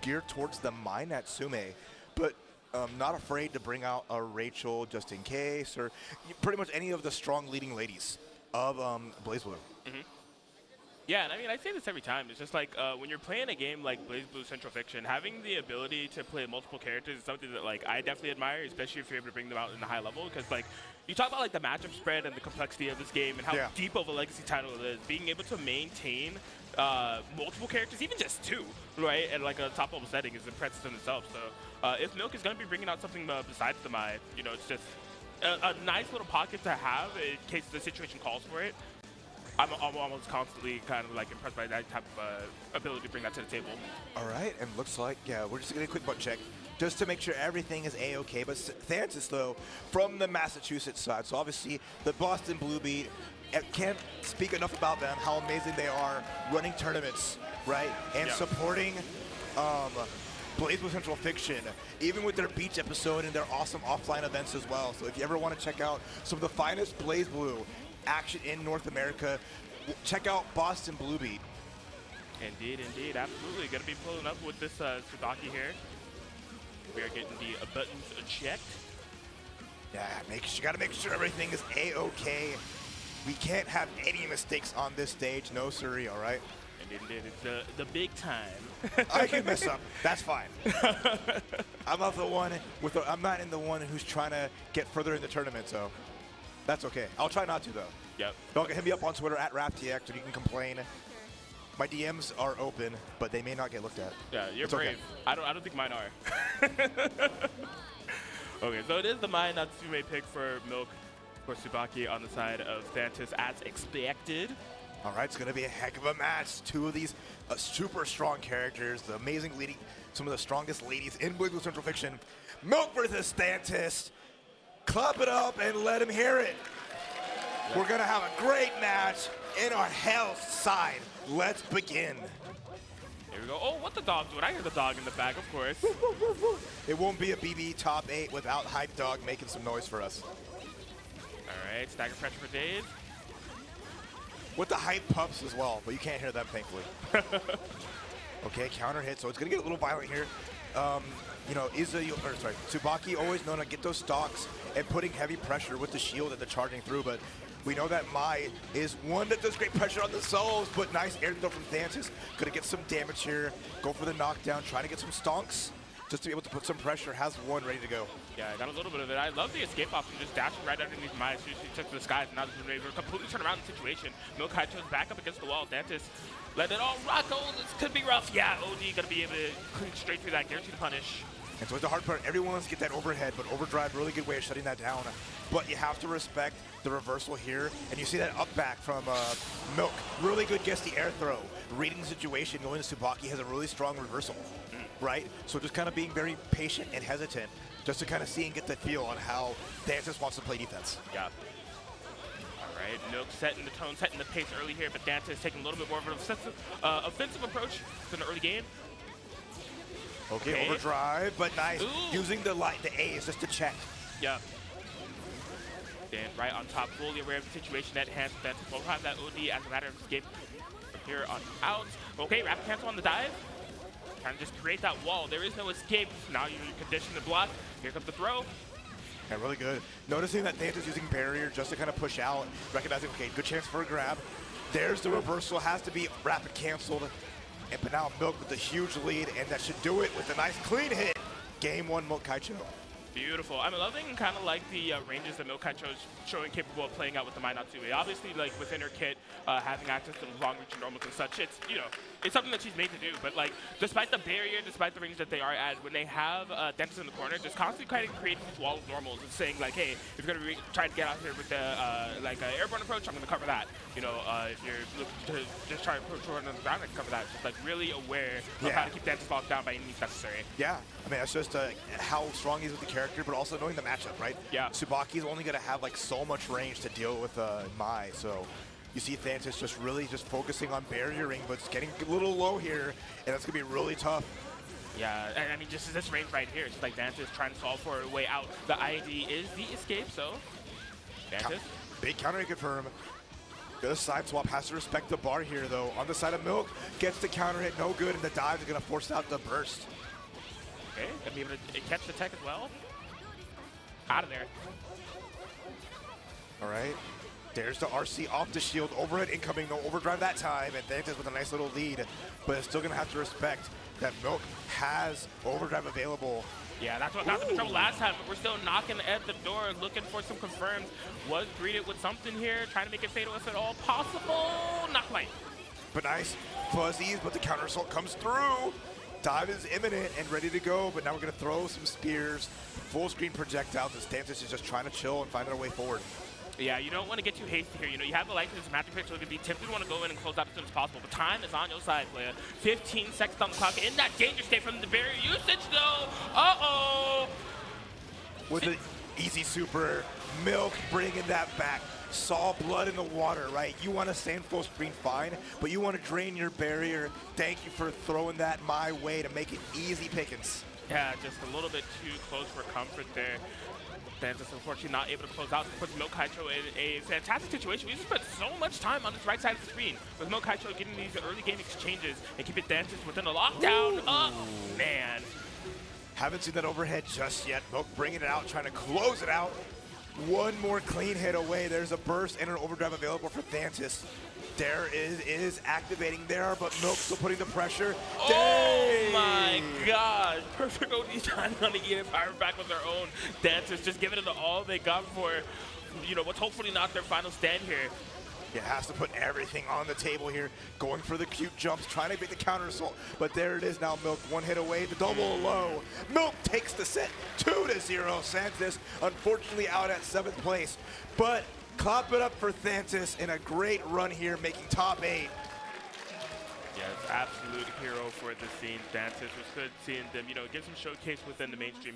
geared towards the Mai Natsume, but not afraid to bring out a Rachel just in case, or pretty much any of the strong leading ladies of BlazBlue. Mm-hmm. Yeah, and I mean, I say this every time. It's just like when you're playing a game like BlazBlue Central Fiction, having the ability to play multiple characters is something that like I definitely admire, especially if you're able to bring them out in a high level. Because like you talk about like the matchup spread and the complexity of this game and how deep of a legacy title it is. Being able to maintain multiple characters, even just two, right, at like a top level setting is impressive in itself. So if Milk is going to be bringing out something besides the Mai, you know, it's just a nice little pocket to have in case the situation calls for it. I'm almost constantly kind of like impressed by that type of ability to bring that to the table. All right, and looks like, yeah, we're just going to quick butt check just to make sure everything is A-okay. But THANTIS, though, from the Massachusetts side, so obviously the Boston Blue Beat, can't speak enough about them, how amazing they are running tournaments, right, and supporting BlazBlue Central Fiction, even with their beach episode and their awesome offline events as well. So if you ever want to check out some of the finest BlazBlue action in North America, check out Boston Blue Beat. Indeed, indeed, absolutely. Going to be pulling up with this Tsubaki here. We are getting the buttons checked. Yeah, you got to make sure everything is A-okay. We can't have any mistakes on this stage, no siree, all right? Indeed, indeed. It's the big time. I can mess up. That's fine. I'm not the one I'm not in the one who's trying to get further in the tournament, so that's okay. I'll try not to, though. Yep. Don't hit me up on Twitter at RapTX, and you can complain. My DMs are open, but they may not get looked at. Yeah, you're it's brave. Okay. I don't think mine are. Okay, so it is the Mai Natsume pick for Milk for Tsubaki on the side of THANTIS as expected. All right, it's going to be a heck of a match. Two of these super strong characters, the amazing leading, some of the strongest ladies in BlazBlue Central Fiction. Milk versus THANTIS. Clap it up and let him hear it. Yep. We're going to have a great match in our health side. Let's begin. Here we go. Oh, what the dog doing? I hear the dog in the back, of course. It won't be a BB top 8 without Hype Dog making some noise for us. All right, stagger pressure for Dave. With the Hype Pups as well, but you can't hear them, thankfully. Okay, counter hit, so it's going to get a little violent here. You know, Tsubaki always known to get those stocks and putting heavy pressure with the shield that they're charging through, but we know that Mai is one that does great pressure on the souls, but nice air throw from THANTIS. Gonna get some damage here, go for the knockdown, trying to get some stonks just to be able to put some pressure, has one ready to go. Yeah, I got a little bit of it. I love the escape option, just dashing right underneath Mai as soon as she took to the skies, and now she's been able to completely turn around the situation. Milk Haicho's back up against the wall. THANTIS let it all rock. Oh, this could be rough. Yeah, OD gonna be able to clean straight through that, guaranteed to punish. And so it's the hard part. Everyone wants to get that overhead, but overdrive, really good way of shutting that down. But you have to respect the reversal here. And you see that up back from Milk. Really good gets the air throw. Reading the situation, going to Tsubaki has a really strong reversal, right? So just kind of being very patient and hesitant just to kind of see and get the feel on how THANTIS wants to play defense. Yeah. All right, Milk setting the tone, setting the pace early here, but THANTIS taking a little bit more of an offensive approach to the early game. Okay, overdrive, but nice. Ooh. Using the A's just to check. Yeah. Dan right on top, fully aware of the situation at hand. THANTIS will have that OD as a matter of escape from here on out. Okay, rapid cancel on the dive. Trying to just create that wall. There is no escape. Now you're conditioned to block. Here comes the throw. Yeah, really good. Noticing that THANTIS using barrier just to kind of push out, recognizing, okay, good chance for a grab. There's the reversal, has to be rapid canceled. But now Milk with a huge lead, and that should do it with a nice clean hit. Game 1, Milk Haicho. Beautiful. I'm loving kind of like the ranges that Milk Haicho is showing capable of playing out with the Mai Natsume. Obviously, like within her kit, having access to the long reach normals and such, it's, you know, it's something that she's made to do. But like, despite the barrier, despite the range that they are at, when they have THANTIS in the corner, just constantly kind of creating these wall of normals and saying like, hey, if you're gonna try to get out here with the airborne approach, I'm gonna cover that. You know, if you're looking to just try to approach on the ground, I can cover that. Just like really aware of how to keep THANTIS locked down by any means necessary. Yeah, I mean, that's just how strong he is with the character, but also knowing the matchup, right? Yeah. Tsubaki's only gonna have like so much range to deal with Mai, so you see THANTIS just really just focusing on barriering, but it's getting a little low here, and that's gonna be really tough. Yeah, and I mean, just this range right here, it's just like THANTIS trying to solve for a way out. The ID is the escape, so THANTIS. Big counter to confirm. Good side swap, has to respect the bar here though. On the side of Milk, gets the counter hit, no good, and the dive is gonna force out the burst. Okay, gonna be able to catch the tech as well. Out of there. All right, there's the RC off the shield, overhead incoming, no overdrive that time, and THANTIS with a nice little lead, but it's still gonna have to respect that Milk has overdrive available. Yeah, that's what got them in trouble last time, but we're still knocking at the door, looking for some confirms. Was greeted with something here, trying to make it fatal if at all possible. Not quite. But nice fuzzies, but the counter assault comes through. Dive is imminent and ready to go, but now we're gonna throw some spears, full screen projectiles, as THANTIS is just trying to chill and find their way forward. Yeah, you don't want to get too hasty here. You know, you have the license magic pick, so you can be tempted to want to go in and close out as soon as possible. But time is on your side, player. 15 seconds on the clock. In that danger state from the barrier usage, though. Uh-oh. With the easy super, Milk bringing that back. Saw blood in the water, right? You want to stay in full screen, fine, but you want to drain your barrier. Thank you for throwing that my way to make it easy pickings. Yeah, just a little bit too close for comfort there. THANTIS unfortunately not able to close out. Puts Milk Kaicho in a fantastic situation. We just spent so much time on this right side of the screen with Milk Kaicho getting these early game exchanges and keeping THANTIS within a lockdown. Oh, man. Haven't seen that overhead just yet. Milk bringing it out, trying to close it out. One more clean hit away. There's a burst and an overdrive available for THANTIS. There is activating there, but Milk still putting the pressure. Oh my God! Perfect OD time on the EF Fire back with their own. THANTIS just giving it all they got for, you know, what's hopefully not their final stand here. It has to put everything on the table here, going for the cute jumps, trying to beat the counter assault. But there it is now, Milk, one hit away, the double low. Milk takes the set, 2-0. THANTIS, unfortunately, out at 7th place. But clap it up for THANTIS in a great run here, making top 8. Yes, absolute hero for the scene. THANTIS was good seeing them, you know, get some showcase within the mainstream